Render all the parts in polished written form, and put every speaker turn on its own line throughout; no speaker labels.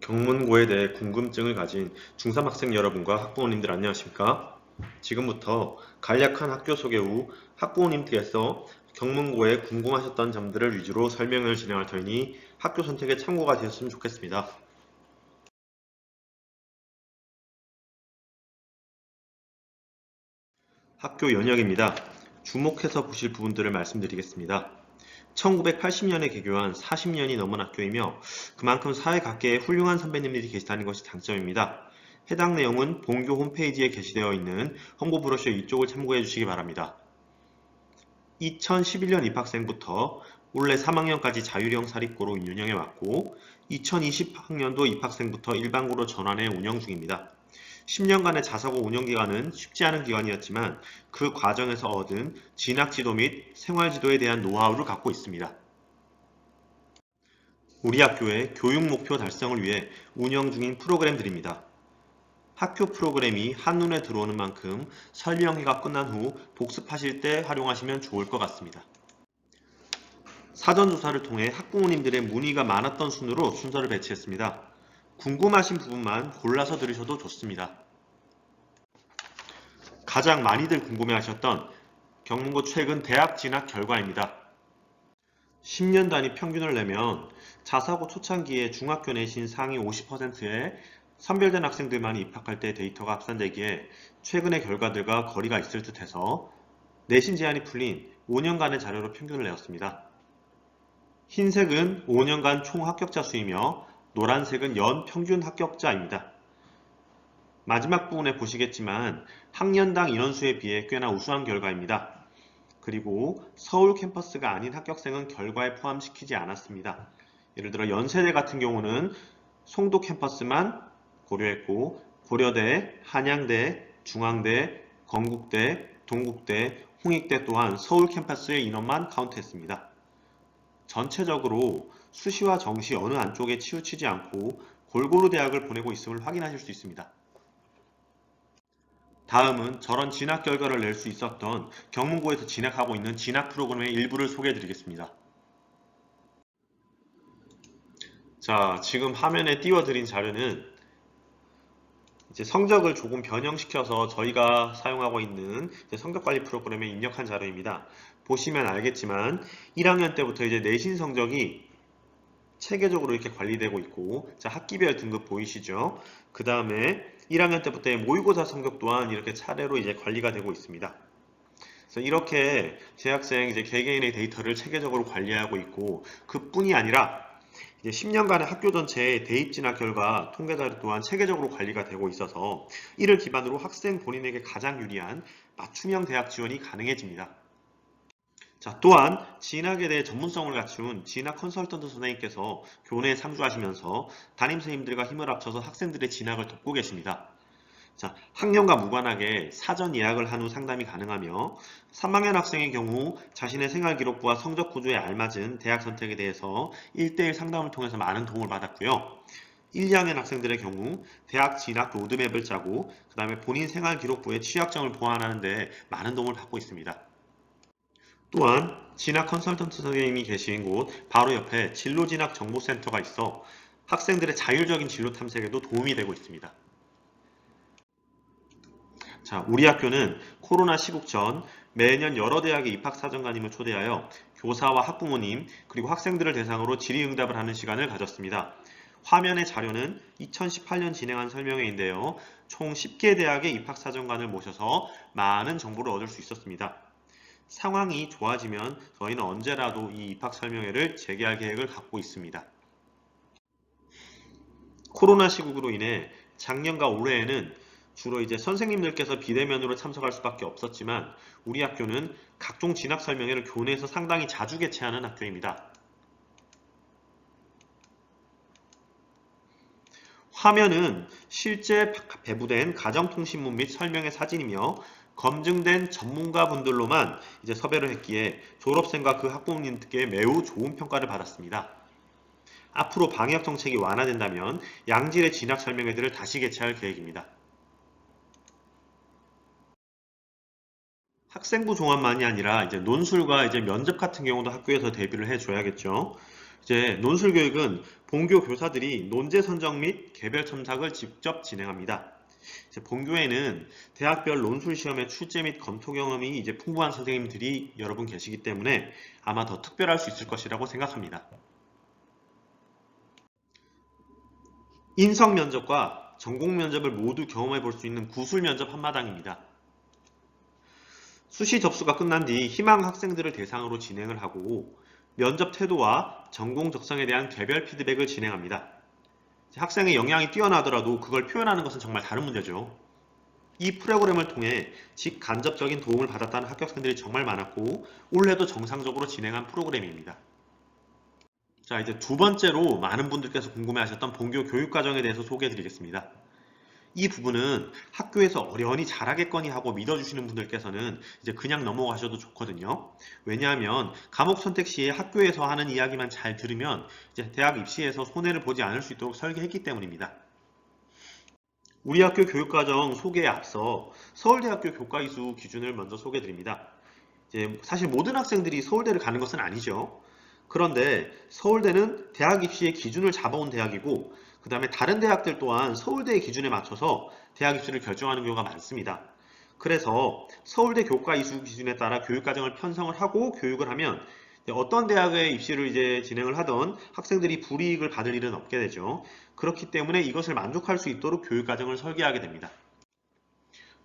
경문고에 대해 궁금증을 가진 중3 학생 여러분과 학부모님들 안녕하십니까? 지금부터 간략한 학교 소개 후 학부모님께서 경문고에 궁금하셨던 점들을 위주로 설명을 진행할 터이니 학교 선택에 참고가 되었으면 좋겠습니다. 학교 연역입니다. 주목해서 보실 부분들을 말씀드리겠습니다. 1980년에 개교한 40년이 넘은 학교이며 그만큼 사회 각계에 훌륭한 선배님들이 계시다는 것이 장점입니다. 해당 내용은 본교 홈페이지에 게시되어 있는 홍보 브로셔 이쪽을 참고해 주시기 바랍니다. 2011년 입학생부터 올해 3학년까지 자율형 사립고로 운영해 왔고 2020학년도 입학생부터 일반고로 전환해 운영 중입니다. 10년간의 자사고 운영기간은 쉽지 않은 기간이었지만 그 과정에서 얻은 진학지도 및 생활지도에 대한 노하우를 갖고 있습니다. 우리 학교의 교육 목표 달성을 위해 운영 중인 프로그램들입니다. 학교 프로그램이 한눈에 들어오는 만큼 설명회가 끝난 후 복습하실 때 활용하시면 좋을 것 같습니다. 사전조사를 통해 학부모님들의 문의가 많았던 순으로 순서를 배치했습니다. 궁금하신 부분만 골라서 들으셔도 좋습니다. 가장 많이들 궁금해하셨던 경문고 최근 대학 진학 결과입니다. 10년 단위 평균을 내면 자사고 초창기에 중학교 내신 상위 50%의 선별된 학생들만 입학할 때 데이터가 합산되기에 최근의 결과들과 거리가 있을 듯해서 내신 제한이 풀린 5년간의 자료로 평균을 내었습니다. 흰색은 5년간 총 합격자 수이며 노란색은 연 평균 합격자입니다. 마지막 부분에 보시겠지만 학년당 인원수에 비해 꽤나 우수한 결과입니다. 그리고 서울 캠퍼스가 아닌 합격생은 결과에 포함시키지 않았습니다. 예를 들어 연세대 같은 경우는 송도 캠퍼스만 고려했고 고려대, 한양대, 중앙대, 건국대, 동국대, 홍익대 또한 서울 캠퍼스의 인원만 카운트했습니다. 전체적으로 수시와 정시 어느 안쪽에 치우치지 않고 골고루 대학을 보내고 있음을 확인하실 수 있습니다. 다음은 저런 진학 결과를 낼 수 있었던 경문고에서 진학하고 있는 진학 프로그램의 일부를 소개해 드리겠습니다. 자, 지금 화면에 띄워드린 자료는 이제 성적을 조금 변형시켜서 저희가 사용하고 있는 성적관리 프로그램에 입력한 자료입니다. 보시면 알겠지만 1학년 때부터 이제 내신 성적이 체계적으로 이렇게 관리되고 있고, 자, 학기별 등급 보이시죠? 그 다음에 1학년 때부터의 모의고사 성적 또한 이렇게 차례로 이제 관리가 되고 있습니다. 그래서 이렇게 재학생 이제 개개인의 데이터를 체계적으로 관리하고 있고, 그뿐이 아니라 이제 10년간의 학교 전체의 대입 진학 결과 통계 자료 또한 체계적으로 관리가 되고 있어서 이를 기반으로 학생 본인에게 가장 유리한 맞춤형 대학 지원이 가능해집니다. 자, 또한 진학에 대해 전문성을 갖춘 진학 컨설턴트 선생님께서 교내에 상주하시면서 담임 선생님들과 힘을 합쳐서 학생들의 진학을 돕고 계십니다. 자, 학년과 무관하게 사전 예약을 한 후 상담이 가능하며 3학년 학생의 경우 자신의 생활기록부와 성적 구조에 알맞은 대학 선택에 대해서 1대1 상담을 통해서 많은 도움을 받았고요. 1, 2학년 학생들의 경우 대학 진학 로드맵을 짜고 그 다음에 본인 생활기록부에 취약점을 보완하는 데 많은 도움을 받고 있습니다. 또한 진학 컨설턴트 선생님이 계신 곳 바로 옆에 진로진학 정보센터가 있어 학생들의 자율적인 진로 탐색에도 도움이 되고 있습니다. 자, 우리 학교는 코로나 시국 전 매년 여러 대학의 입학사정관님을 초대하여 교사와 학부모님 그리고 학생들을 대상으로 질의응답을 하는 시간을 가졌습니다. 화면의 자료는 2018년 진행한 설명회인데요. 총 10개 대학의 입학사정관을 모셔서 많은 정보를 얻을 수 있었습니다. 상황이 좋아지면 저희는 언제라도 이 입학 설명회를 재개할 계획을 갖고 있습니다. 코로나 시국으로 인해 작년과 올해에는 주로 이제 선생님들께서 비대면으로 참석할 수밖에 없었지만 우리 학교는 각종 진학 설명회를 교내에서 상당히 자주 개최하는 학교입니다. 화면은 실제 배부된 가정통신문 및 설명회 사진이며 검증된 전문가분들로만 이제 섭외를 했기에 졸업생과 그 학부모님들께 매우 좋은 평가를 받았습니다. 앞으로 방역 정책이 완화된다면 양질의 진학 설명회들을 다시 개최할 계획입니다. 학생부 종합만이 아니라 이제 논술과 이제 면접 같은 경우도 학교에서 대비를 해줘야겠죠. 이제 논술 교육은 본교 교사들이 논제 선정 및 개별 첨삭을 직접 진행합니다. 이제 본교에는 대학별 논술 시험의 출제 및 검토 경험이 이제 풍부한 선생님들이 여러분 계시기 때문에 아마 더 특별할 수 있을 것이라고 생각합니다. 인성 면접과 전공 면접을 모두 경험해 볼 수 있는 구술 면접 한마당입니다. 수시 접수가 끝난 뒤 희망 학생들을 대상으로 진행을 하고 면접 태도와 전공 적성에 대한 개별 피드백을 진행합니다. 학생의 역량이 뛰어나더라도 그걸 표현하는 것은 정말 다른 문제죠. 이 프로그램을 통해 직간접적인 도움을 받았다는 합격생들이 정말 많았고 올해도 정상적으로 진행한 프로그램입니다. 자, 이제 두 번째로 많은 분들께서 궁금해하셨던 본교 교육과정에 대해서 소개해 드리겠습니다. 이 부분은 학교에서 어련히 잘하겠거니 하고 믿어주시는 분들께서는 이제 그냥 넘어가셔도 좋거든요. 왜냐하면 과목 선택 시에 학교에서 하는 이야기만 잘 들으면 이제 대학 입시에서 손해를 보지 않을 수 있도록 설계했기 때문입니다. 우리 학교 교육과정 소개에 앞서 서울대학교 교과이수 기준을 먼저 소개해 드립니다. 이제 사실 모든 학생들이 서울대를 가는 것은 아니죠. 그런데 서울대는 대학 입시의 기준을 잡아온 대학이고 그 다음에 다른 대학들 또한 서울대의 기준에 맞춰서 대학 입시를 결정하는 경우가 많습니다. 그래서 서울대 교과 이수 기준에 따라 교육과정을 편성을 하고 교육을 하면 어떤 대학의 입시를 이제 진행을 하던 학생들이 불이익을 받을 일은 없게 되죠. 그렇기 때문에 이것을 만족할 수 있도록 교육과정을 설계하게 됩니다.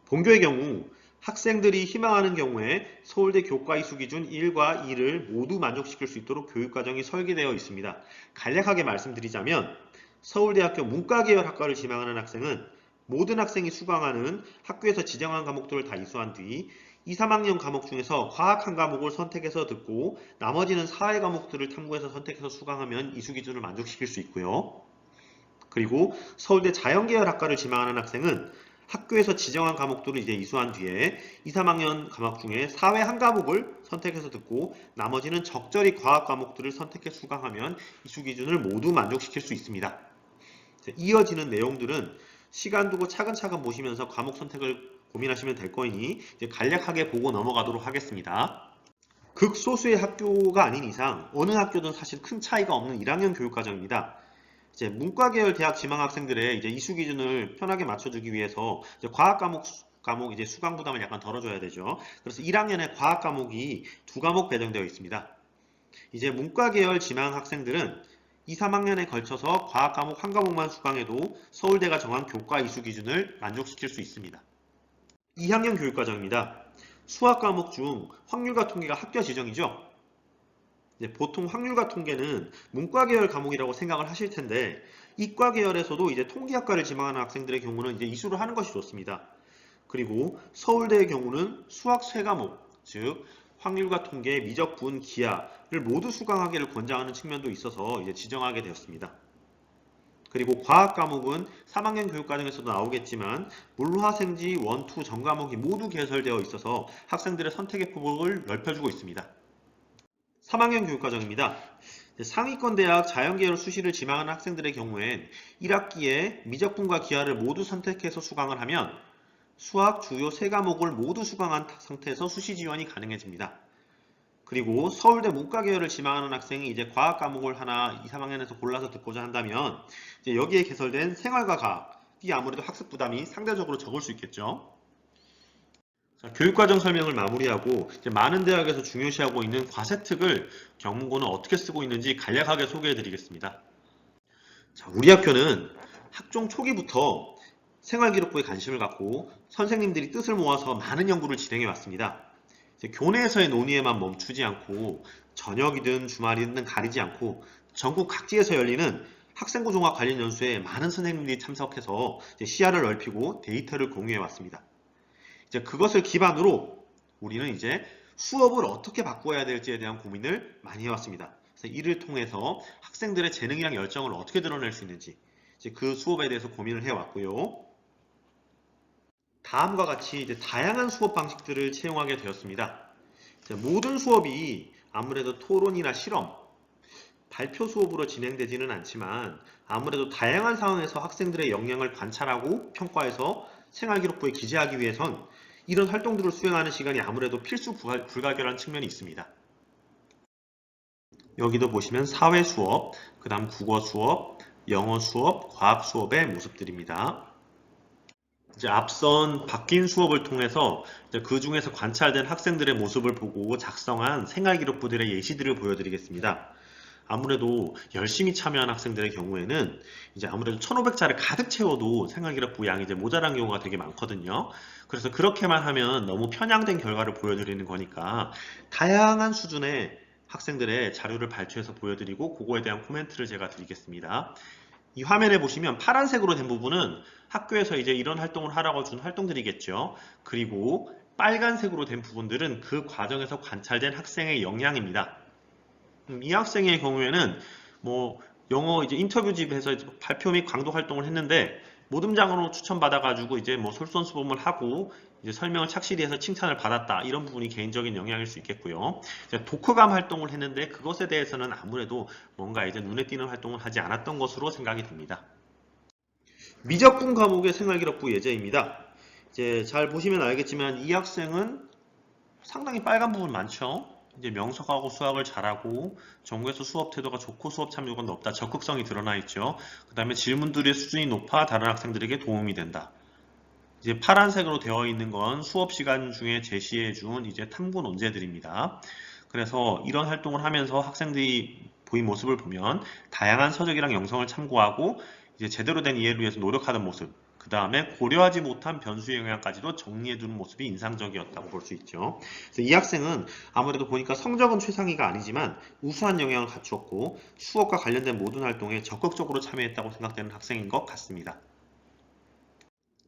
본교의 경우 학생들이 희망하는 경우에 서울대 교과 이수 기준 1과 2를 모두 만족시킬 수 있도록 교육과정이 설계되어 있습니다. 간략하게 말씀드리자면 서울대학교 문과계열 학과를 지망하는 학생은 모든 학생이 수강하는 학교에서 지정한 과목들을 다 이수한 뒤 2, 3학년 과목 중에서 과학 한 과목을 선택해서 듣고 나머지는 사회 과목들을 탐구해서 선택해서 수강하면 이수 기준을 만족시킬 수 있고요. 그리고 서울대 자연계열 학과를 지망하는 학생은 학교에서 지정한 과목들을 이제 이수한 뒤에 2, 3학년 과목 중에 사회 한 과목을 선택해서 듣고 나머지는 적절히 과학 과목들을 선택해 수강하면 이수 기준을 모두 만족시킬 수 있습니다. 이어지는 내용들은 시간 두고 차근차근 보시면서 과목 선택을 고민하시면 될 거이니 이제 간략하게 보고 넘어가도록 하겠습니다. 극소수의 학교가 아닌 이상 어느 학교든 사실 큰 차이가 없는 1학년 교육과정입니다. 이제 문과 계열 대학 지망 학생들의 이제 이수 기준을 편하게 맞춰주기 위해서 이제 과학 과목 이제 수강 부담을 약간 덜어줘야 되죠. 그래서 1학년에 과학 과목이 2과목 배정되어 있습니다. 이제 문과 계열 지망 학생들은 2, 3학년에 걸쳐서 과학 과목 한 과목만 수강해도 서울대가 정한 교과 이수 기준을 만족시킬 수 있습니다. 2학년 교육과정입니다. 수학 과목 중 확률과 통계가 학교 지정이죠. 보통 확률과 통계는 문과 계열 과목이라고 생각을 하실 텐데 이과 계열에서도 이제 통계학과를 지망하는 학생들의 경우는 이제 이수를 하는 것이 좋습니다. 그리고 서울대의 경우는 수학 3과목, 즉 확률과 통계, 미적분, 기하를 모두 수강하기를 권장하는 측면도 있어서 이제 지정하게 되었습니다. 그리고 과학 과목은 3학년 교육과정에서도 나오겠지만 물화생지 1, 2 전 과목이 모두 개설되어 있어서 학생들의 선택의 폭을 넓혀주고 있습니다. 3학년 교육과정입니다. 상위권 대학 자연계열 수시를 지망하는 학생들의 경우엔 1학기에 미적분과 기하를 모두 선택해서 수강을 하면 수학 주요 3과목을 모두 수강한 상태에서 수시 지원이 가능해집니다. 그리고 서울대 문과계열을 지망하는 학생이 이제 과학 과목을 하나 2, 3학년에서 골라서 듣고자 한다면 이제 여기에 개설된 생활과 과학이 아무래도 학습 부담이 상대적으로 적을 수 있겠죠. 교육과정 설명을 마무리하고 이제 많은 대학에서 중요시하고 있는 과세특을 경문고는 어떻게 쓰고 있는지 간략하게 소개해 드리겠습니다. 자, 우리 학교는 학종 초기부터 생활기록부에 관심을 갖고 선생님들이 뜻을 모아서 많은 연구를 진행해 왔습니다. 교내에서의 논의에만 멈추지 않고 저녁이든 주말이든 가리지 않고 전국 각지에서 열리는 학생부 종합 관련 연수에 많은 선생님들이 참석해서 시야를 넓히고 데이터를 공유해 왔습니다. 이제 그것을 기반으로 우리는 이제 수업을 어떻게 바꿔야 될지에 대한 고민을 많이 해왔습니다. 그래서 이를 통해서 학생들의 재능이랑 열정을 어떻게 드러낼 수 있는지 이제 그 수업에 대해서 고민을 해왔고요. 다음과 같이 이제 다양한 수업 방식들을 채용하게 되었습니다. 모든 수업이 아무래도 토론이나 실험, 발표 수업으로 진행되지는 않지만 아무래도 다양한 상황에서 학생들의 역량을 관찰하고 평가해서 생활기록부에 기재하기 위해선 이런 활동들을 수행하는 시간이 아무래도 필수 불가결한 측면이 있습니다. 여기도 보시면 사회 수업, 그 다음 국어 수업, 영어 수업, 과학 수업의 모습들입니다. 이제 앞선 바뀐 수업을 통해서 그 중에서 관찰된 학생들의 모습을 보고 작성한 생활기록부들의 예시들을 보여드리겠습니다. 아무래도 열심히 참여한 학생들의 경우에는 이제 아무래도 1500자를 가득 채워도 생활기록부 양이 이제 모자란 경우가 되게 많거든요. 그래서 그렇게만 하면 너무 편향된 결과를 보여드리는 거니까 다양한 수준의 학생들의 자료를 발췌해서 보여드리고 그거에 대한 코멘트를 제가 드리겠습니다. 이 화면에 보시면 파란색으로 된 부분은 학교에서 이제 이런 활동을 하라고 준 활동들이겠죠. 그리고 빨간색으로 된 부분들은 그 과정에서 관찰된 학생의 역량입니다. 이 학생의 경우에는 뭐 영어 이제 인터뷰집에서 이제 발표 및 강도 활동을 했는데 모듬장으로 추천받아가지고 이제 뭐 솔선수범을 하고 이제 설명을 착실히 해서 칭찬을 받았다. 이런 부분이 개인적인 영향일 수 있겠고요. 이제 독후감 활동을 했는데 그것에 대해서는 아무래도 뭔가 이제 눈에 띄는 활동을 하지 않았던 것으로 생각이 됩니다. 미적분 과목의 생활기록부 예제입니다. 이제 잘 보시면 알겠지만 이 학생은 상당히 빨간 부분 많죠. 이제 명석하고 수학을 잘하고 전국에서 수업 태도가 좋고 수업 참여가 높다. 적극성이 드러나 있죠. 그 다음에 질문들의 수준이 높아 다른 학생들에게 도움이 된다. 이제 파란색으로 되어 있는 건 수업 시간 중에 제시해 준 이제 탐구 논제들입니다. 그래서 이런 활동을 하면서 학생들이 보인 모습을 보면 다양한 서적이랑 영상을 참고하고 이제 제대로 된 이해를 위해서 노력하는 모습, 그 다음에 고려하지 못한 변수 영향까지도 정리해두는 모습이 인상적이었다고 볼 수 있죠. 그래서 이 학생은 아무래도 보니까 성적은 최상위가 아니지만 우수한 영향을 갖추었고 수업과 관련된 모든 활동에 적극적으로 참여했다고 생각되는 학생인 것 같습니다.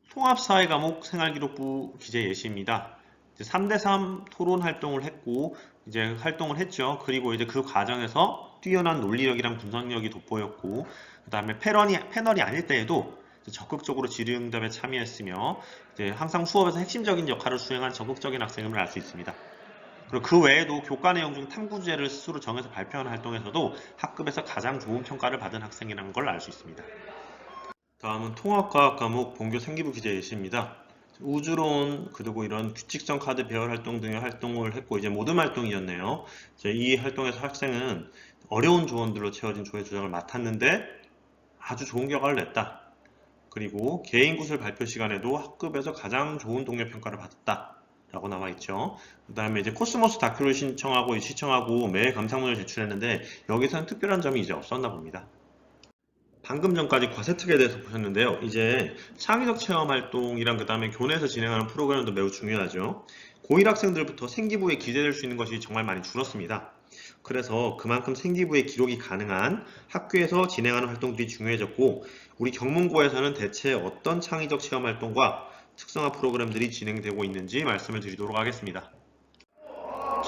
통합사회 과목 생활기록부 기재 예시입니다. 3대3 토론 활동을 했고, 이제 활동을 했죠. 그리고 이제 그 과정에서 뛰어난 논리력이랑 분석력이 돋보였고, 그 다음에 패널이 아닐 때에도 적극적으로 질의응답에 참여했으며, 이제 항상 수업에서 핵심적인 역할을 수행한 적극적인 학생임을 알 수 있습니다. 그리고 그 외에도 교과 내용 중 탐구 주제를 스스로 정해서 발표하는 활동에서도 학급에서 가장 좋은 평가를 받은 학생이라는 걸 알 수 있습니다. 다음은 통합과학 과목 본교 생기부 기재 예시입니다. 우주론 그리고 이런 규칙성 카드 배열 활동 등의 활동을 했고 이제 모듬 활동이었네요. 이 활동에서 학생은 어려운 조언들로 채워진 조회 조정을 맡았는데 아주 좋은 결과를 냈다. 그리고 개인 구술 발표 시간에도 학급에서 가장 좋은 동료 평가를 받았다. 라고 나와 있죠. 그 다음에 이제 코스모스 다큐를 시청하고 매일 감상문을 제출했는데 여기서는 특별한 점이 이제 없었나 봅니다. 방금 전까지 과세특에 대해서 보셨는데요. 이제 창의적 체험 활동이랑 그 다음에 교내에서 진행하는 프로그램도 매우 중요하죠. 고1 학생들부터 생기부에 기재될 수 있는 것이 정말 많이 줄었습니다. 그래서 그만큼 생기부에 기록이 가능한 학교에서 진행하는 활동들이 중요해졌고 우리 경문고에서는 대체 어떤 창의적 체험 활동과 특성화 프로그램들이 진행되고 있는지 말씀을 드리도록 하겠습니다.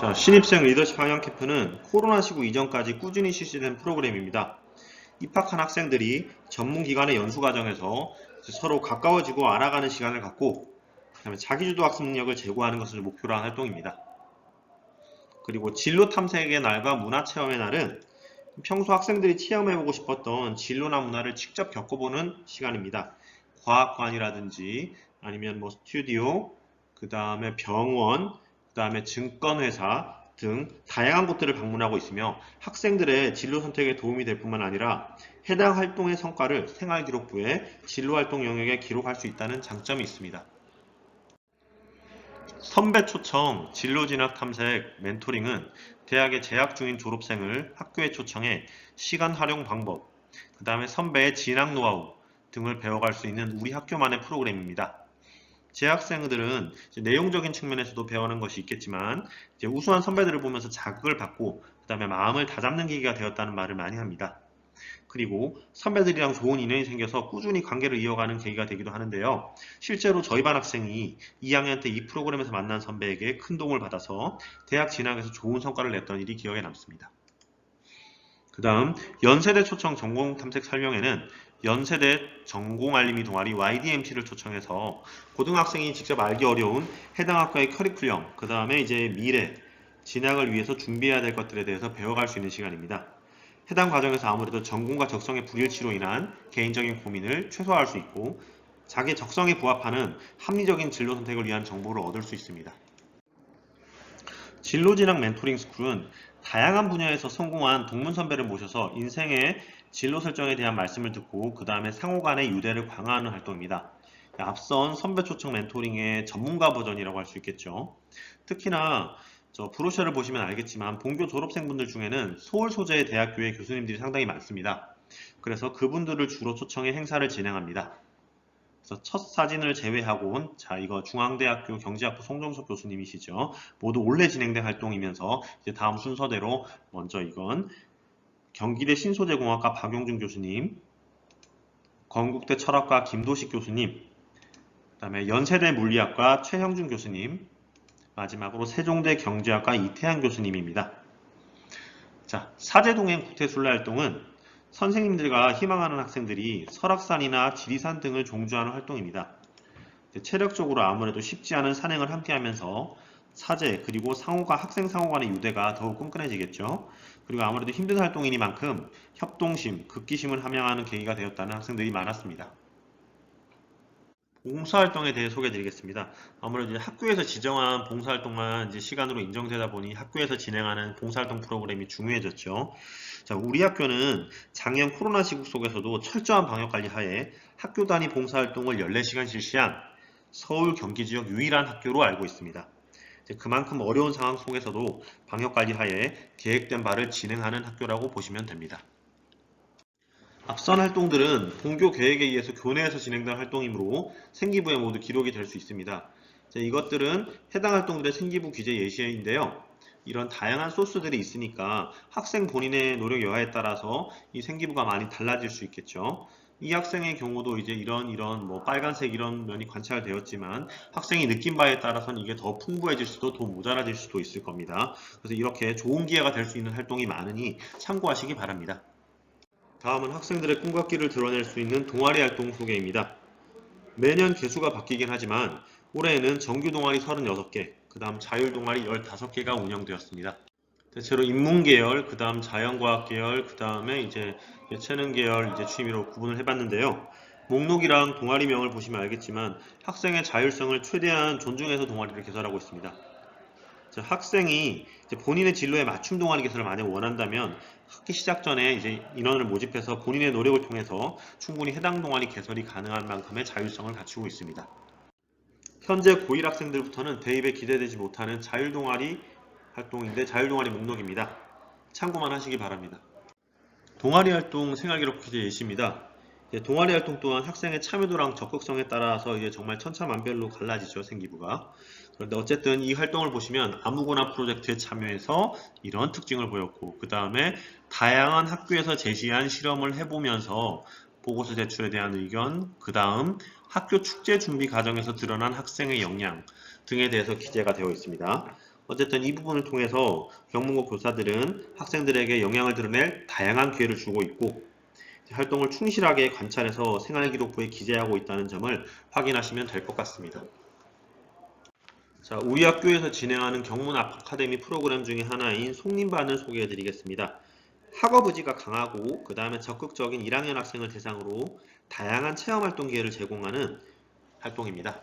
자, 신입생 리더십 학연 캠프는 코로나 시국 이전까지 꾸준히 실시된 프로그램입니다. 입학한 학생들이 전문기관의 연수 과정에서 서로 가까워지고 알아가는 시간을 갖고 그다음에 자기주도 학습 능력을 제고하는 것을 목표로 한 활동입니다. 그리고 진로 탐색의 날과 문화체험의 날은 평소 학생들이 체험해보고 싶었던 진로나 문화를 직접 겪어보는 시간입니다. 과학관이라든지 아니면 뭐 스튜디오, 그 다음에 병원, 그 다음에 증권회사 등 다양한 곳들을 방문하고 있으며 학생들의 진로 선택에 도움이 될 뿐만 아니라 해당 활동의 성과를 생활기록부에 진로활동 영역에 기록할 수 있다는 장점이 있습니다. 선배 초청, 진로진학 탐색, 멘토링은 대학에 재학 중인 졸업생을 학교에 초청해 시간 활용 방법, 그 다음에 선배의 진학 노하우 등을 배워갈 수 있는 우리 학교만의 프로그램입니다. 재학생들은 내용적인 측면에서도 배우는 것이 있겠지만 우수한 선배들을 보면서 자극을 받고 그 다음에 마음을 다잡는 계기가 되었다는 말을 많이 합니다. 그리고 선배들이랑 좋은 인연이 생겨서 꾸준히 관계를 이어가는 계기가 되기도 하는데요. 실제로 저희 반 학생이 2학년 때 이 프로그램에서 만난 선배에게 큰 도움을 받아서 대학 진학에서 좋은 성과를 냈던 일이 기억에 남습니다. 그 다음 연세대 초청 전공 탐색 설명회는 연세대 전공 알림이 동아리 YDMC를 초청해서 고등학생이 직접 알기 어려운 해당 학과의 커리큘럼, 그 다음에 이제 미래, 진학을 위해서 준비해야 될 것들에 대해서 배워갈 수 있는 시간입니다. 해당 과정에서 아무래도 전공과 적성의 불일치로 인한 개인적인 고민을 최소화할 수 있고 자기 적성에 부합하는 합리적인 진로 선택을 위한 정보를 얻을 수 있습니다. 진로진학 멘토링 스쿨은 다양한 분야에서 성공한 동문 선배를 모셔서 인생의 진로 설정에 대한 말씀을 듣고 그 다음에 상호 간의 유대를 강화하는 활동입니다. 앞선 선배 초청 멘토링의 전문가 버전이라고 할 수 있겠죠. 특히나 저 브로셔를 보시면 알겠지만 본교 졸업생분들 중에는 서울 소재의 대학교의 교수님들이 상당히 많습니다. 그래서 그분들을 주로 초청해 행사를 진행합니다. 그래서 첫 사진을 제외하고는 자 이거 중앙대학교 경제학부 송정석 교수님이시죠. 모두 올해 진행된 활동이면서 이제 다음 순서대로 먼저 이건 경기대 신소재공학과 박용준 교수님, 건국대 철학과 김도식 교수님, 그다음에 연세대 물리학과 최형준 교수님, 마지막으로 세종대 경제학과 이태한 교수님입니다. 자, 사제동행 국태순례 활동은 선생님들과 희망하는 학생들이 설악산이나 지리산 등을 종주하는 활동입니다. 체력적으로 아무래도 쉽지 않은 산행을 함께 하면서 사제 그리고 상호가 학생 상호 간의 유대가 더욱 끈끈해지겠죠. 그리고 아무래도 힘든 활동이니만큼 협동심, 극기심을 함양하는 계기가 되었다는 학생들이 많았습니다. 봉사활동에 대해 소개해드리겠습니다. 아무래도 이제 학교에서 지정한 봉사활동만 이제 시간으로 인정되다 보니 학교에서 진행하는 봉사활동 프로그램이 중요해졌죠. 자, 우리 학교는 작년 코로나 시국 속에서도 철저한 방역관리 하에 학교 단위 봉사활동을 14시간 실시한 서울 경기 지역 유일한 학교로 알고 있습니다. 그만큼 어려운 상황 속에서도 방역관리 하에 계획된 바를 진행하는 학교라고 보시면 됩니다. 앞선 활동들은 본교 계획에 의해서 교내에서 진행된 활동이므로 생기부에 모두 기록이 될 수 있습니다. 이것들은 해당 활동들의 생기부 규제 예시인데요. 이런 다양한 소스들이 있으니까 학생 본인의 노력 여하에 따라서 이 생기부가 많이 달라질 수 있겠죠. 이 학생의 경우도 이제 이런 뭐 빨간색 이런 면이 관찰되었지만 학생이 느낀 바에 따라서는 이게 더 풍부해질 수도 더 모자라질 수도 있을 겁니다. 그래서 이렇게 좋은 기회가 될 수 있는 활동이 많으니 참고하시기 바랍니다. 다음은 학생들의 꿈과 끼를 드러낼 수 있는 동아리 활동 소개입니다. 매년 개수가 바뀌긴 하지만 올해에는 정규 동아리 36개, 그 다음 자율 동아리 15개가 운영되었습니다. 대체로 인문계열, 그 다음 자연과학계열, 그 다음에 이제 예체능계열 취미로 구분을 해봤는데요. 목록이랑 동아리명을 보시면 알겠지만 학생의 자율성을 최대한 존중해서 동아리를 개설하고 있습니다. 학생이 본인의 진로에 맞춤 동아리 개설을 만약 원한다면 학기 시작 전에 이제 인원을 모집해서 본인의 노력을 통해서 충분히 해당 동아리 개설이 가능한 만큼의 자율성을 갖추고 있습니다. 현재 고1 학생들부터는 대입에 기대되지 못하는 자율 동아리 활동인데 자율 동아리 목록입니다. 참고만 하시기 바랍니다. 동아리 활동 생활기록 퀴즈 예시입니다. 동아리 활동 또한 학생의 참여도랑 적극성에 따라서 이제 정말 천차만별로 갈라지죠, 생기부가. 그런데 어쨌든 이 활동을 보시면 아무거나 프로젝트에 참여해서 이런 특징을 보였고, 그 다음에 다양한 학교에서 제시한 실험을 해보면서 보고서 제출에 대한 의견, 그 다음 학교 축제 준비 과정에서 드러난 학생의 역량 등에 대해서 기재가 되어 있습니다. 어쨌든 이 부분을 통해서 경문고 교사들은 학생들에게 역량을 드러낼 다양한 기회를 주고 있고 활동을 충실하게 관찰해서 생활기록부에 기재하고 있다는 점을 확인하시면 될 것 같습니다. 자, 우리 학교에서 진행하는 경문 아카데미 프로그램 중에 하나인 속림반을 소개해 드리겠습니다. 학업 의지가 강하고 그 다음에 적극적인 1학년 학생을 대상으로 다양한 체험활동 기회를 제공하는 활동입니다.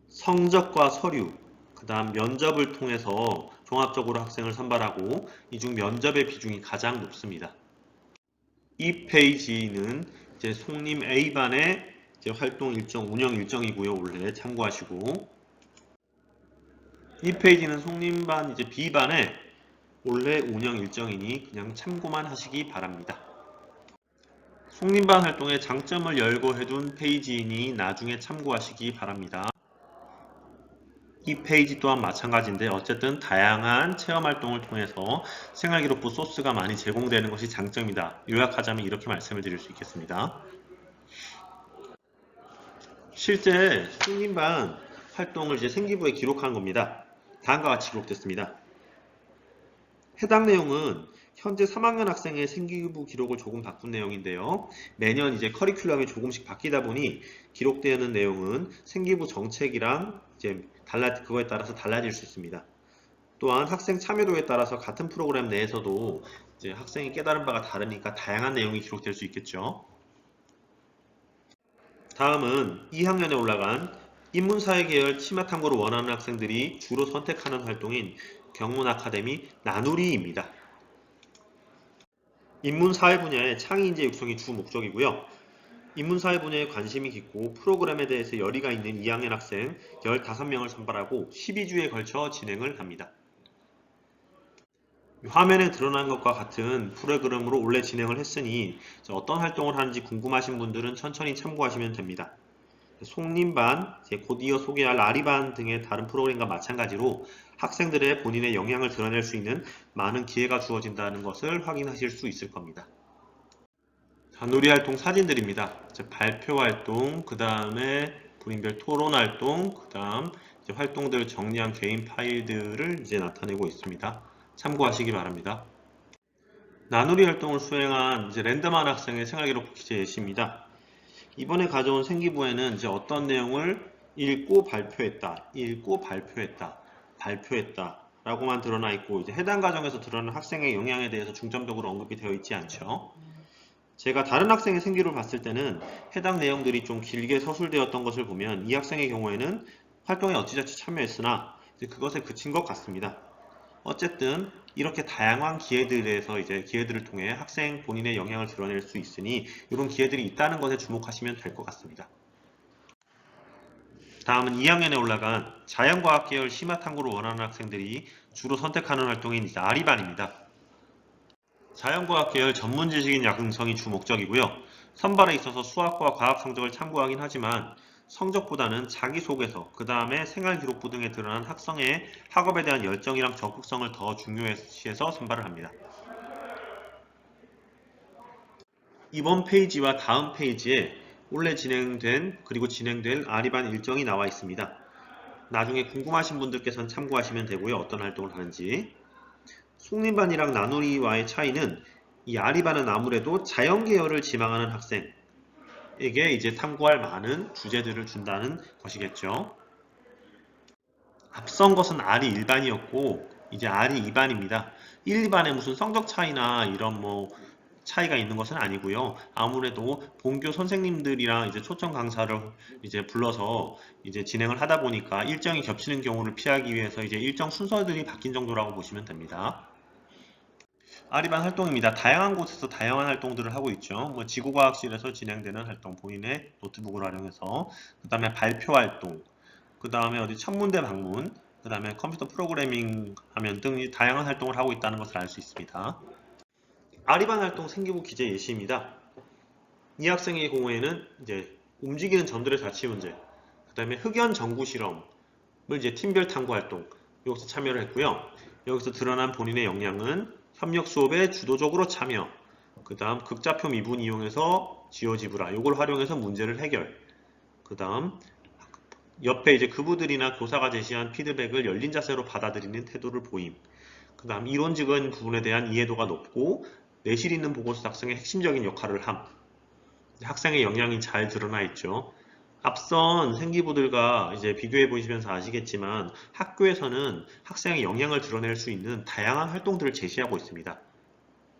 성적과 서류, 그 다음 면접을 통해서 종합적으로 학생을 선발하고 이 중 면접의 비중이 가장 높습니다. 이 페이지는 이제 속림 A반의 활동 일정, 운영 일정이고요. 올해 참고하시고 이 페이지는 속림반 B반의 올해 운영 일정이니 그냥 참고만 하시기 바랍니다. 속림반 활동의 장점을 열고 해둔 페이지이니 나중에 참고하시기 바랍니다. 이 페이지 또한 마찬가지인데 어쨌든 다양한 체험활동을 통해서 생활기록부 소스가 많이 제공되는 것이 장점이다. 요약하자면 이렇게 말씀을 드릴 수 있겠습니다. 실제 속림반 활동을 생기부에 기록한 겁니다. 다음과 같이 기록됐습니다. 해당 내용은 현재 3학년 학생의 생기부 기록을 조금 바꾼 내용인데요. 매년 커리큘럼이 조금씩 바뀌다 보니 기록되는 내용은 생기부 정책이랑 그거에 따라서 달라질 수 있습니다. 또한 학생 참여도에 따라서 같은 프로그램 내에서도 학생이 깨달은 바가 다르니까 다양한 내용이 기록될 수 있겠죠. 다음은 2학년에 올라간 인문사회 계열 치마 탐구를 원하는 학생들이 주로 선택하는 활동인 경문 아카데미 나누리입니다. 인문사회 분야의 창의인재 육성이 주 목적이고요. 인문사회 분야에 관심이 깊고 프로그램에 대해서 열의가 있는 2학년 학생 15명을 선발하고 12주에 걸쳐 진행을 합니다. 화면에 드러난 것과 같은 프로그램으로 원래 진행을 했으니 어떤 활동을 하는지 궁금하신 분들은 천천히 참고하시면 됩니다. 속림반, 곧 이어 소개할 아리반 등의 다른 프로그램과 마찬가지로 학생들의 본인의 역량을 드러낼 수 있는 많은 기회가 주어진다는 것을 확인하실 수 있을 겁니다. 놀이활동 사진들입니다. 발표활동, 그 다음에 본인별 토론활동, 그 다음 활동들 정리한 개인 파일들을 나타내고 있습니다. 참고하시기 바랍니다. 나누리 활동을 수행한 랜덤한 학생의 생활기록 기재 예시입니다. 이번에 가져온 생기부에는 어떤 내용을 읽고 발표했다, 발표했다 라고만 드러나 있고 해당 과정에서 드러난 학생의 역량에 대해서 중점적으로 언급이 되어 있지 않죠. 제가 다른 학생의 생기를 봤을 때는 해당 내용들이 좀 길게 서술되었던 것을 보면 이 학생의 경우에는 활동에 어찌저찌 참여했으나 그것에 그친 것 같습니다. 어쨌든 이렇게 다양한 기회들에서 기회들을 통해 학생 본인의 역량을 드러낼 수 있으니 이런 기회들이 있다는 것에 주목하시면 될 것 같습니다. 다음은 2학년에 올라간 자연과학 계열 심화 탐구를 원하는 학생들이 주로 선택하는 활동인 아리반입니다. 자연과학 계열 전문 지식인 양성이 주 목적이고요. 선발에 있어서 수학과 과학 성적을 참고하긴 하지만 성적보다는 자기소개서, 그 다음에 생활기록부 등에 드러난 학생의 학업에 대한 열정이랑 적극성을 더 중요시해서 선발을 합니다. 이번 페이지와 다음 페이지에 올해 진행된 그리고 진행될 아리반 일정이 나와 있습니다. 나중에 궁금하신 분들께서는 참고하시면 되고요. 어떤 활동을 하는지. 속림반이랑 나누리와의 차이는 이 아리반은 아무래도 자연계열을 지망하는 학생에게 탐구할 많은 주제들을 준다는 것이겠죠. 앞선 것은 아리 1반이었고 이제 아리 2반입니다. 1, 2반에 무슨 성적 차이나 이런 차이가 있는 것은 아니고요. 아무래도 본교 선생님들이랑 초청 강사를 불러서 진행을 하다 보니까 일정이 겹치는 경우를 피하기 위해서 일정 순서들이 바뀐 정도라고 보시면 됩니다. 아리반 활동입니다. 다양한 곳에서 다양한 활동들을 하고 있죠. 지구과학실에서 진행되는 활동, 본인의 노트북을 활용해서, 그 다음에 발표 활동, 그 다음에 어디 천문대 방문, 그 다음에 컴퓨터 프로그래밍 하면 등 다양한 활동을 하고 있다는 것을 알 수 있습니다. 아리반 활동 생기부 기재 예시입니다. 이 학생의 경우에는 움직이는 점들의 자치 문제, 그 다음에 흑연 전구 실험을 팀별 탐구 활동, 여기서 참여를 했고요. 여기서 드러난 본인의 역량은 협력 수업에 주도적으로 참여, 그 다음 극좌표 미분 이용해서 지오지브라, 이걸 활용해서 문제를 해결, 그 다음 옆에 그부들이나 교사가 제시한 피드백을 열린 자세로 받아들이는 태도를 보임, 그 다음 이론적인 부분에 대한 이해도가 높고 내실 있는 보고서 작성의 핵심적인 역할을 함. 학생의 역량이 잘 드러나 있죠. 앞선 생기부들과 비교해 보시면서 아시겠지만 학교에서는 학생의 역량을 드러낼 수 있는 다양한 활동들을 제시하고 있습니다.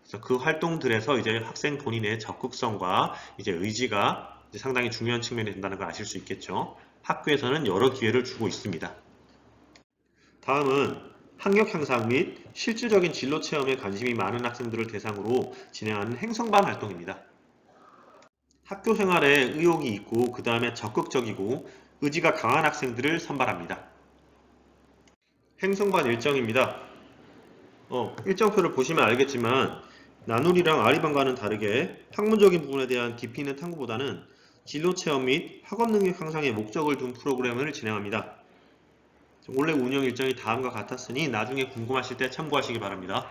그래서 그 활동들에서 학생 본인의 적극성과 의지가 상당히 중요한 측면이 된다는 걸 아실 수 있겠죠. 학교에서는 여러 기회를 주고 있습니다. 다음은 학력 향상 및 실질적인 진로 체험에 관심이 많은 학생들을 대상으로 진행하는 행성반 활동입니다. 학교 생활에 의욕이 있고 그 다음에 적극적이고 의지가 강한 학생들을 선발합니다. 행성반 일정입니다. 일정표를 보시면 알겠지만 나누리랑 아리반과는 다르게 학문적인 부분에 대한 깊이 있는 탐구보다는 진로 체험 및 학업 능력 향상에 목적을 둔 프로그램을 진행합니다. 원래 운영 일정이 다음과 같았으니 나중에 궁금하실 때 참고하시기 바랍니다.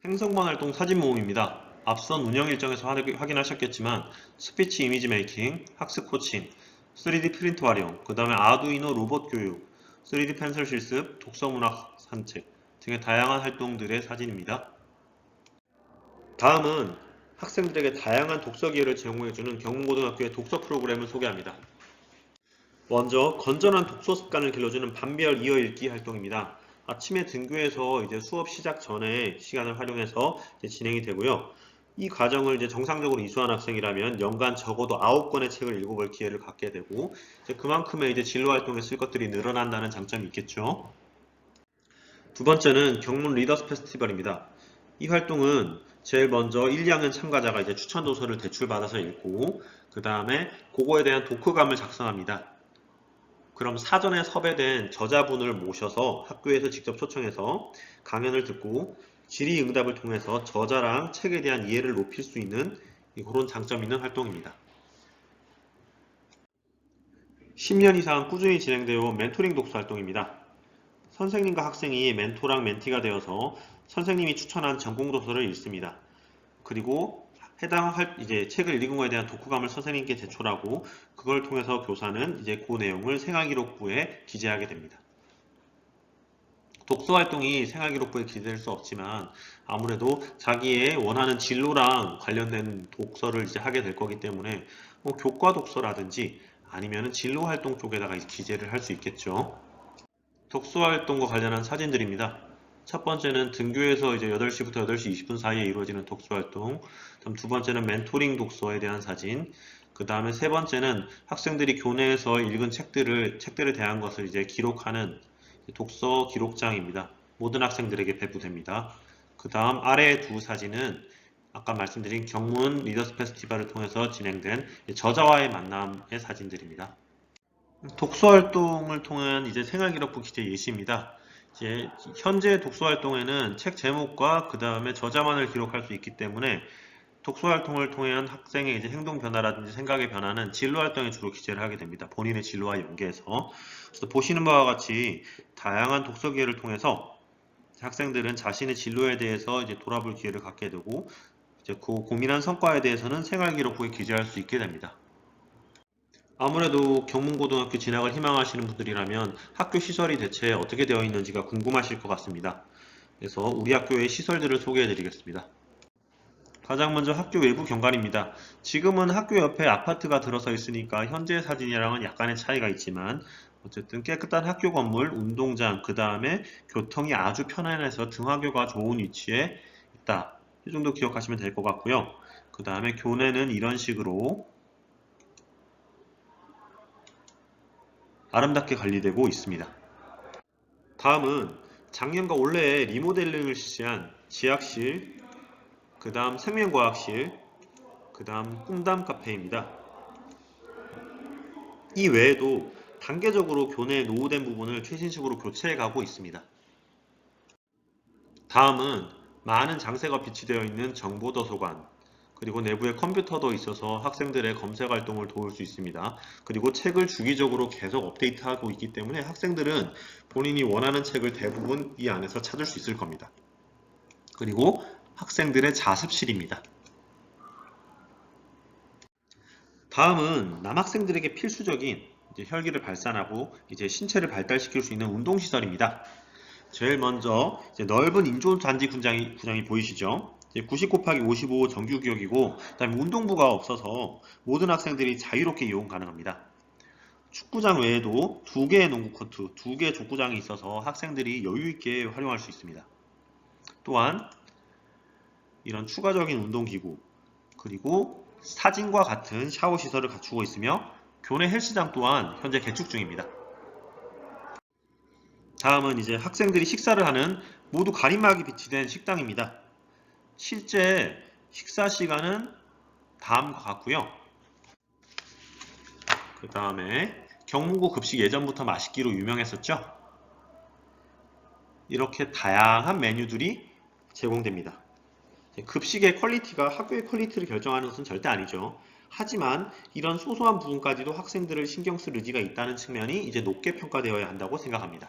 행성반 활동 사진 모음입니다. 앞선 운영 일정에서 확인하셨겠지만 스피치 이미지 메이킹, 학습 코칭, 3D 프린트 활용, 그 다음에 아두이노 로봇 교육, 3D 펜슬 실습, 독서 문학 산책 등의 다양한 활동들의 사진입니다. 다음은 학생들에게 다양한 독서 기회를 제공해주는 경문고등학교의 독서 프로그램을 소개합니다. 먼저 건전한 독서 습관을 길러주는 반별 이어읽기 활동입니다. 아침에 등교해서 수업 시작 전에 시간을 활용해서 진행이 되고요. 이 과정을 정상적으로 이수한 학생이라면 연간 적어도 9권의 책을 읽어볼 기회를 갖게 되고 그만큼의 진로 활동에 쓸 것들이 늘어난다는 장점이 있겠죠. 두 번째는 경문 리더스 페스티벌입니다. 이 활동은 제일 먼저 1, 2학년 참가자가 이제 추천 도서를 대출받아서 읽고 그 다음에 그거에 대한 독후감을 작성합니다. 그럼 사전에 섭외된 저자분을 모셔서 학교에서 직접 초청해서 강연을 듣고 질의응답을 통해서 저자랑 책에 대한 이해를 높일 수 있는 그런 장점 있는 활동입니다. 10년 이상 꾸준히 진행되어 온 멘토링 독서 활동입니다. 선생님과 학생이 멘토랑 멘티가 되어서 선생님이 추천한 전공 도서를 읽습니다. 그리고 해당 이제 책을 읽은 거에 대한 독후감을 선생님께 제출하고 그걸 통해서 교사는 이제 그 내용을 생활기록부에 기재하게 됩니다. 독서 활동이 생활기록부에 기재될 수 없지만 아무래도 자기의 원하는 진로랑 관련된 독서를 이제 하게 될 거기 때문에 뭐 교과 독서라든지 아니면 진로 활동 쪽에다가 기재를 할 수 있겠죠. 독서 활동과 관련한 사진들입니다. 첫 번째는 등교에서 이제 8시부터 8시 20분 사이에 이루어지는 독서 활동. 두 번째는 멘토링 독서에 대한 사진. 그 다음에 세 번째는 학생들이 교내에서 읽은 책들에 대한 것을 이제 기록하는 독서 기록장입니다. 모든 학생들에게 배부됩니다. 그 다음 아래 두 사진은 아까 말씀드린 경문 리더스 페스티벌을 통해서 진행된 저자와의 만남의 사진들입니다. 독서 활동을 통한 이제 생활기록부 기재 예시입니다. 이제 현재 독서 활동에는 책 제목과 그 다음에 저자만을 기록할 수 있기 때문에 독서 활동을 통한 학생의 이제 행동 변화라든지 생각의 변화는 진로 활동에 주로 기재를 하게 됩니다. 본인의 진로와 연계해서. 그래서 보시는 바와 같이 다양한 독서 기회를 통해서 학생들은 자신의 진로에 대해서 이제 돌아볼 기회를 갖게 되고 이제 그 고민한 성과에 대해서는 생활기록부에 기재할 수 있게 됩니다. 아무래도 경문고등학교 진학을 희망하시는 분들이라면 학교 시설이 대체 어떻게 되어 있는지가 궁금하실 것 같습니다. 그래서 우리 학교의 시설들을 소개해 드리겠습니다. 가장 먼저 학교 외부 경관입니다. 지금은 학교 옆에 아파트가 들어서 있으니까 현재 사진이랑은 약간의 차이가 있지만 어쨌든 깨끗한 학교 건물, 운동장, 그 다음에 교통이 아주 편안해서 등하교가 좋은 위치에 있다. 이 정도 기억하시면 될 것 같고요. 그 다음에 교내는 이런 식으로 아름답게 관리되고 있습니다. 다음은 작년과 올해에 리모델링을 실시한 지학실, 그 다음 생명과학실, 그 다음 꿈담 카페입니다. 이 외에도 단계적으로 교내에 노후된 부분을 최신식으로 교체해 가고 있습니다. 다음은 많은 장세가 비치되어 있는 정보도서관, 그리고 내부에 컴퓨터도 있어서 학생들의 검색 활동을 도울 수 있습니다. 그리고 책을 주기적으로 계속 업데이트하고 있기 때문에 학생들은 본인이 원하는 책을 대부분 이 안에서 찾을 수 있을 겁니다. 그리고 학생들의 자습실입니다. 다음은 남학생들에게 필수적인 혈기를 발산하고 신체를 발달시킬 수 있는 운동시설입니다. 제일 먼저 넓은 인조잔디 구장이 보이시죠? 90 곱하기 55 정규구역이고 그다음에 운동부가 없어서 모든 학생들이 자유롭게 이용 가능합니다. 축구장 외에도 2개의 농구코트, 2개의 족구장이 있어서 학생들이 여유있게 활용할 수 있습니다. 또한 이런 추가적인 운동기구 그리고 사진과 같은 샤워시설을 갖추고 있으며 교내 헬스장 또한 현재 개축 중입니다. 다음은 이제 학생들이 식사를 하는 모두 가림막이 비치된 식당입니다. 실제 식사 시간은 다음과 같고요. 그 다음에 경문고 급식 예전부터 맛있기로 유명했었죠. 이렇게 다양한 메뉴들이 제공됩니다. 급식의 퀄리티가 학교의 퀄리티를 결정하는 것은 절대 아니죠. 하지만 이런 소소한 부분까지도 학생들을 신경 쓸 의지가 있다는 측면이 이제 높게 평가되어야 한다고 생각합니다.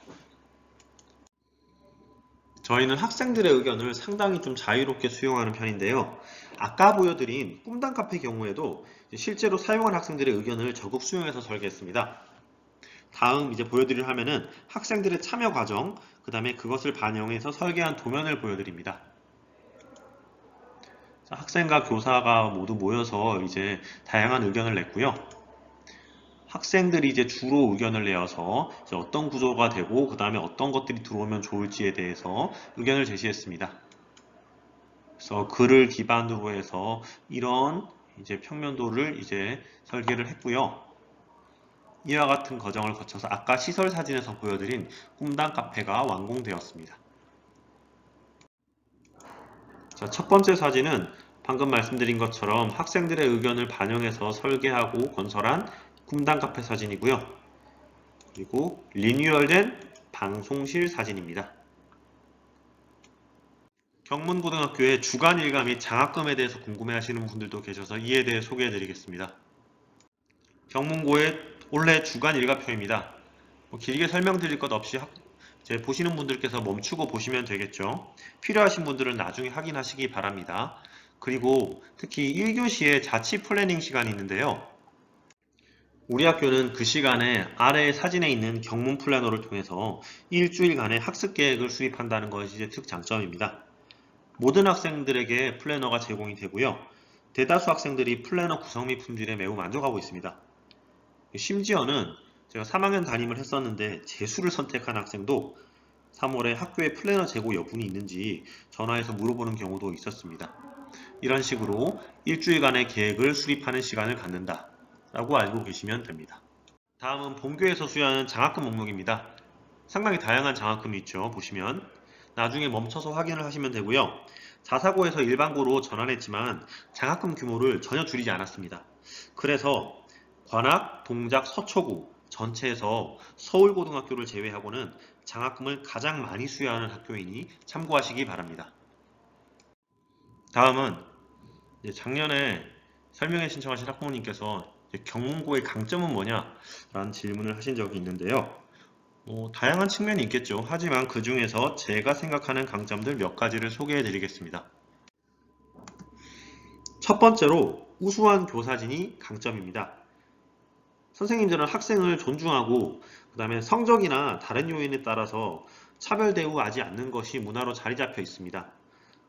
저희는 학생들의 의견을 상당히 좀 자유롭게 수용하는 편인데요. 아까 보여드린 꿈단 카페 경우에도 실제로 사용한 학생들의 의견을 적극 수용해서 설계했습니다. 다음 이제 보여드릴 화면은 학생들의 참여 과정, 그 다음에 그것을 반영해서 설계한 도면을 보여드립니다. 학생과 교사가 모두 모여서 이제 다양한 의견을 냈고요. 학생들이 이제 주로 의견을 내어서 이제 어떤 구조가 되고 그 다음에 어떤 것들이 들어오면 좋을지에 대해서 의견을 제시했습니다. 그래서 글을 기반으로 해서 이런 이제 평면도를 이제 설계를 했고요. 이와 같은 과정을 거쳐서 아까 시설 사진에서 보여드린 꿈단 카페가 완공되었습니다. 자, 첫 번째 사진은 방금 말씀드린 것처럼 학생들의 의견을 반영해서 설계하고 건설한 꿈당 카페 사진이고요. 그리고 리뉴얼된 방송실 사진입니다. 경문고등학교의 주간일과 및 장학금에 대해서 궁금해하시는 분들도 계셔서 이에 대해 소개해드리겠습니다. 경문고의 올해 주간일과표입니다. 길게 설명드릴 것 없이 이제 보시는 분들께서 멈추고 보시면 되겠죠. 필요하신 분들은 나중에 확인하시기 바랍니다. 그리고 특히 1교시에 자치 플래닝 시간이 있는데요. 우리 학교는 그 시간에 아래 사진에 있는 경문 플래너를 통해서 일주일간의 학습 계획을 수립한다는 것이 이제 특장점입니다. 모든 학생들에게 플래너가 제공이 되고요. 대다수 학생들이 플래너 구성 및 품질에 매우 만족하고 있습니다. 심지어는 제가 3학년 담임을 했었는데 재수를 선택한 학생도 3월에 학교에 플래너 제고 여분이 있는지 전화해서 물어보는 경우도 있었습니다. 이런 식으로 일주일간의 계획을 수립하는 시간을 갖는다 라고 알고 계시면 됩니다. 다음은 본교에서 수여하는 장학금 목록입니다. 상당히 다양한 장학금이 있죠. 보시면 나중에 멈춰서 확인을 하시면 되고요. 자사고에서 일반고로 전환했지만 장학금 규모를 전혀 줄이지 않았습니다. 그래서 관악, 동작, 서초구 전체에서 서울고등학교를 제외하고는 장학금을 가장 많이 수여하는 학교이니 참고하시기 바랍니다. 다음은 작년에 설명회 신청하신 학부모님께서 경문고의 강점은 뭐냐? 라는 질문을 하신 적이 있는데요. 다양한 측면이 있겠죠. 하지만 그 중에서 제가 생각하는 강점들 몇 가지를 소개해 드리겠습니다. 첫 번째로 우수한 교사진이 강점입니다. 선생님들은 학생을 존중하고 그 다음에 성적이나 다른 요인에 따라서 차별 대우하지 않는 것이 문화로 자리 잡혀 있습니다.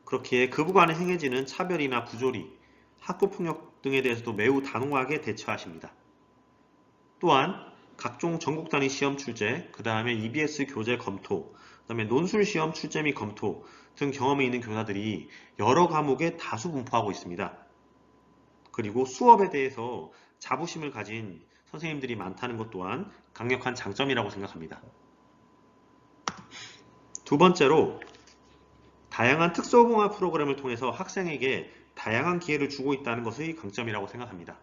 그렇기에 그 부간에 행해지는 차별이나 부조리, 학교폭력 등에 대해서도 매우 단호하게 대처하십니다. 또한 각종 전국 단위 시험 출제, 그 다음에 EBS 교재 검토, 그 다음에 논술 시험 출제 및 검토 등 경험이 있는 교사들이 여러 과목에 다수 분포하고 있습니다. 그리고 수업에 대해서 자부심을 가진 선생님들이 많다는 것 또한 강력한 장점이라고 생각합니다. 두 번째로 다양한 특수봉합 프로그램을 통해서 학생에게 다양한 기회를 주고 있다는 것의 강점이라고 생각합니다.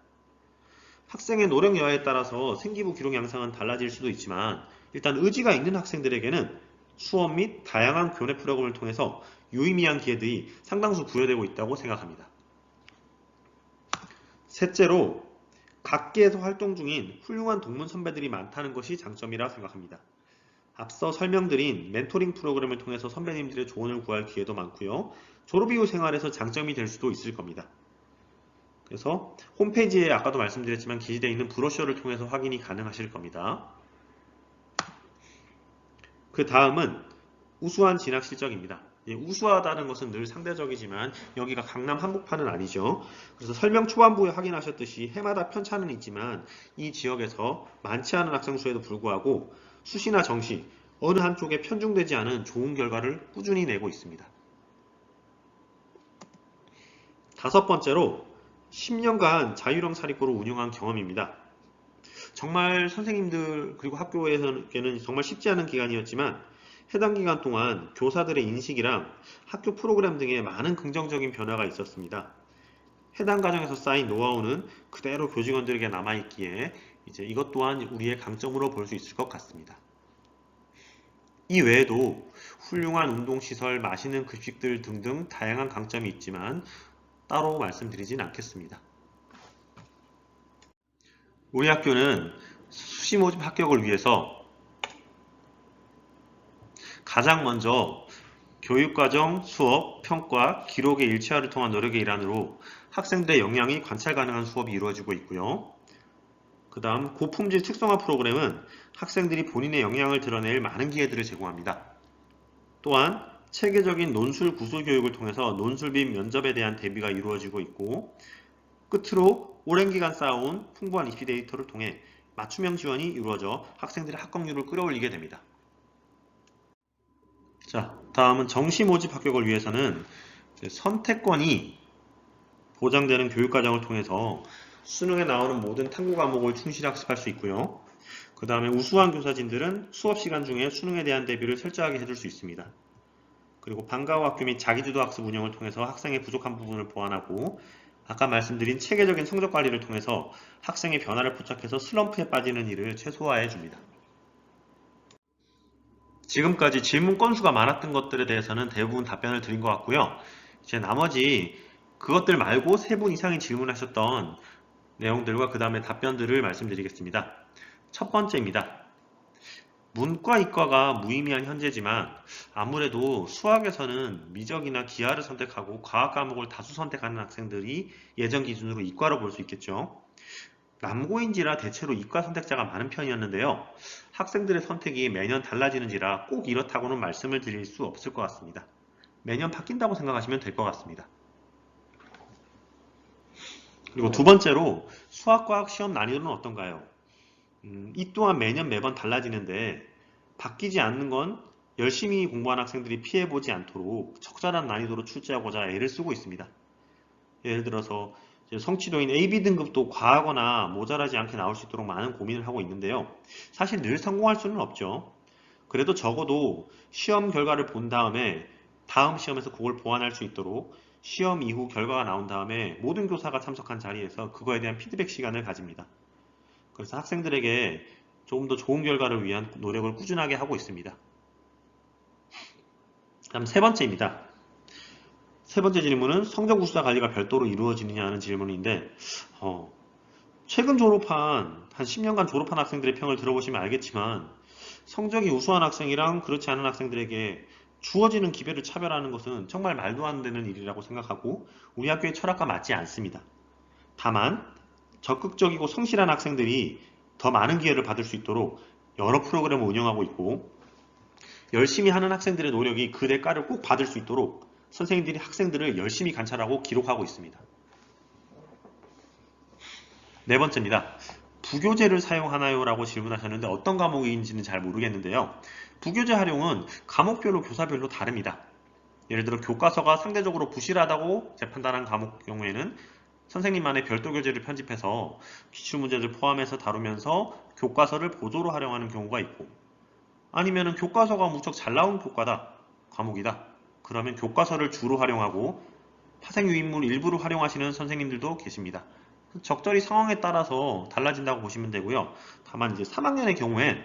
학생의 노력 여하에 따라서 생기부 기록 양상은 달라질 수도 있지만 일단 의지가 있는 학생들에게는 수업 및 다양한 교내 프로그램을 통해서 유의미한 기회들이 상당수 부여되고 있다고 생각합니다. 셋째로 각계에서 활동 중인 훌륭한 동문 선배들이 많다는 것이 장점이라 생각합니다. 앞서 설명드린 멘토링 프로그램을 통해서 선배님들의 조언을 구할 기회도 많고요. 졸업 이후 생활에서 장점이 될 수도 있을 겁니다. 그래서 홈페이지에 아까도 말씀드렸지만 게시되어 있는 브로셔를 통해서 확인이 가능하실 겁니다. 그 다음은 우수한 진학 실적입니다. 우수하다는 것은 늘 상대적이지만 여기가 강남 한복판은 아니죠. 그래서 설명 초반부에 확인하셨듯이 해마다 편차는 있지만 이 지역에서 많지 않은 학생 수에도 불구하고 수시나 정시 어느 한쪽에 편중되지 않은 좋은 결과를 꾸준히 내고 있습니다. 다섯 번째로 10년간 자유형 사립고를 운영한 경험입니다. 정말 선생님들 그리고 학교에서는 정말 쉽지 않은 기간이었지만 해당 기간 동안 교사들의 인식이랑 학교 프로그램 등에 많은 긍정적인 변화가 있었습니다. 해당 과정에서 쌓인 노하우는 그대로 교직원들에게 남아있기에 이제 이것 또한 우리의 강점으로 볼 수 있을 것 같습니다. 이 외에도 훌륭한 운동시설, 맛있는 급식들 등등 다양한 강점이 있지만 따로 말씀드리진 않겠습니다. 우리 학교는 수시 모집 합격을 위해서 가장 먼저 교육과정, 수업, 평가, 기록의 일치화를 통한 노력의 일환으로 학생들의 역량이 관찰 가능한 수업이 이루어지고 있고요. 그 다음 고품질 특성화 프로그램은 학생들이 본인의 역량을 드러낼 많은 기회들을 제공합니다. 또한 체계적인 논술 구술 교육을 통해서 논술 및 면접에 대한 대비가 이루어지고 있고 끝으로 오랜 기간 쌓아온 풍부한 입시 데이터를 통해 맞춤형 지원이 이루어져 학생들의 합격률을 끌어올리게 됩니다. 자, 다음은 정시 모집 합격을 위해서는 선택권이 보장되는 교육과정을 통해서 수능에 나오는 모든 탐구 과목을 충실히 학습할 수 있고요. 그 다음에 우수한 교사진들은 수업 시간 중에 수능에 대한 대비를 철저하게 해줄 수 있습니다. 그리고 방과 후 학교 및 자기주도 학습 운영을 통해서 학생의 부족한 부분을 보완하고 아까 말씀드린 체계적인 성적 관리를 통해서 학생의 변화를 포착해서 슬럼프에 빠지는 일을 최소화해 줍니다. 지금까지 질문 건수가 많았던 것들에 대해서는 대부분 답변을 드린 것 같고요. 이제 나머지 그것들 말고 3분 이상이 질문하셨던 내용들과 그 다음에 답변들을 말씀드리겠습니다. 첫 번째입니다. 문과, 이과가 무의미한 현재지만 아무래도 수학에서는 미적이나 기하를 선택하고 과학 과목을 다수 선택하는 학생들이 예전 기준으로 이과로 볼 수 있겠죠. 남고인지라 대체로 이과 선택자가 많은 편이었는데요. 학생들의 선택이 매년 달라지는지라 꼭 이렇다고는 말씀을 드릴 수 없을 것 같습니다. 매년 바뀐다고 생각하시면 될 것 같습니다. 그리고 두 번째로 수학과학 시험 난이도는 어떤가요? 이 또한 매번 달라지는데 바뀌지 않는 건 열심히 공부한 학생들이 피해보지 않도록 적절한 난이도로 출제하고자 애를 쓰고 있습니다. 예를 들어서 성취도인 AB 등급도 과하거나 모자라지 않게 나올 수 있도록 많은 고민을 하고 있는데요. 사실 늘 성공할 수는 없죠. 그래도 적어도 시험 결과를 본 다음에 다음 시험에서 그걸 보완할 수 있도록 시험 이후 결과가 나온 다음에 모든 교사가 참석한 자리에서 그거에 대한 피드백 시간을 가집니다. 그래서 학생들에게 조금 더 좋은 결과를 위한 노력을 꾸준하게 하고 있습니다. 다음 세 번째입니다. 세 번째 질문은 성적 우수자 관리가 별도로 이루어지느냐 하는 질문인데 최근 졸업한 한 10년간 졸업한 학생들의 평을 들어보시면 알겠지만 성적이 우수한 학생이랑 그렇지 않은 학생들에게 주어지는 기회를 차별하는 것은 정말 말도 안 되는 일이라고 생각하고 우리 학교의 철학과 맞지 않습니다. 다만 적극적이고 성실한 학생들이 더 많은 기회를 받을 수 있도록 여러 프로그램을 운영하고 있고 열심히 하는 학생들의 노력이 그 대가를 꼭 받을 수 있도록 선생님들이 학생들을 열심히 관찰하고 기록하고 있습니다. 네 번째입니다. 부교재를 사용하나요? 라고 질문하셨는데 어떤 과목인지는 잘 모르겠는데요. 부교재 활용은 과목별로 교사별로 다릅니다. 예를 들어 교과서가 상대적으로 부실하다고 판단한 과목 경우에는 선생님만의 별도 교재를 편집해서 기출문제를 포함해서 다루면서 교과서를 보조로 활용하는 경우가 있고 아니면 교과서가 무척 잘 나온 과목이다. 그러면 교과서를 주로 활용하고 파생유인물 일부를 활용하시는 선생님들도 계십니다. 적절히 상황에 따라서 달라진다고 보시면 되고요. 다만 이제 3학년의 경우엔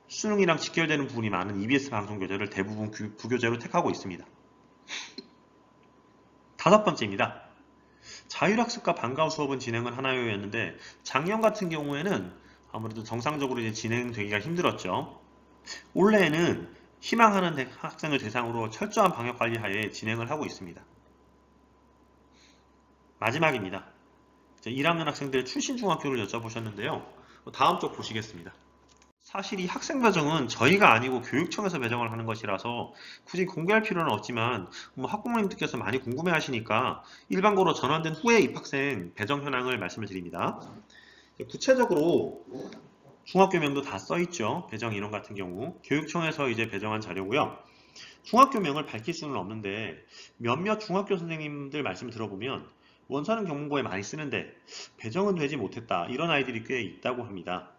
수능이랑 직결되는 부분이 많은 EBS 방송 교재를 대부분 부교재로 택하고 있습니다. 다섯 번째입니다. 자율학습과 방과 후 수업은 진행을 하나요? 였는데 작년 같은 경우에는 아무래도 정상적으로 이제 진행되기가 힘들었죠. 올해에는 희망하는 학생을 대상으로 철저한 방역관리 하에 진행을 하고 있습니다. 마지막입니다. 1학년 학생들의 출신 중학교를 여쭤보셨는데요. 다음 쪽 보시겠습니다. 사실 이 학생 배정은 저희가 아니고 교육청에서 배정을 하는 것이라서 굳이 공개할 필요는 없지만 학부모님들께서 많이 궁금해 하시니까 일반고로 전환된 후에 입학생 배정 현황을 말씀을 드립니다. 구체적으로 중학교명도 다 써있죠. 배정 인원 같은 경우 교육청에서 이제 배정한 자료고요. 중학교명을 밝힐 수는 없는데 몇몇 중학교 선생님들 말씀을 들어보면 원서는 경문고에 많이 쓰는데 배정은 되지 못했다 이런 아이들이 꽤 있다고 합니다.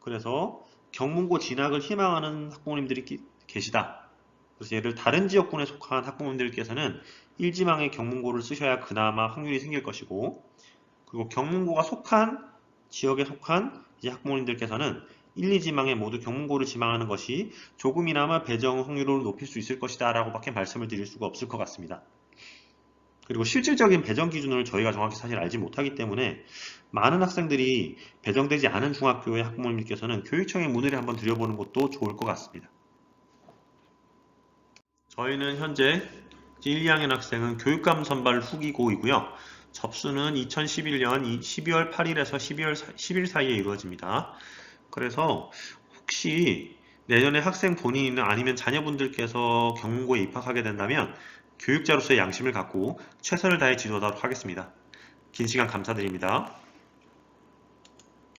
그래서 경문고 진학을 희망하는 학부모님들이 계시다. 그래서 예를 다른 지역군에 속한 학부모님들께서는 1지망의 경문고를 쓰셔야 그나마 확률이 생길 것이고 그리고 경문고가 속한 지역에 속한 이제 학부모님들께서는 1, 2지망에 모두 경문고를 지망하는 것이 조금이나마 배정 확률을 높일 수 있을 것이다 라고 밖에 말씀을 드릴 수가 없을 것 같습니다. 그리고 실질적인 배정 기준을 저희가 정확히 사실 알지 못하기 때문에 많은 학생들이 배정되지 않은 중학교의 학부모님께서는 교육청에 문의를 한번 드려보는 것도 좋을 것 같습니다. 저희는 현재 1, 2학년 학생은 교육감 선발 후기고이고요. 접수는 2011년 12월 8일에서 12월 10일 사이에 이루어집니다. 그래서 혹시 내년에 학생 본인이나 아니면 자녀분들께서 경문고에 입학하게 된다면 교육자로서의 양심을 갖고 최선을 다해 지도하도록 하겠습니다. 긴 시간 감사드립니다.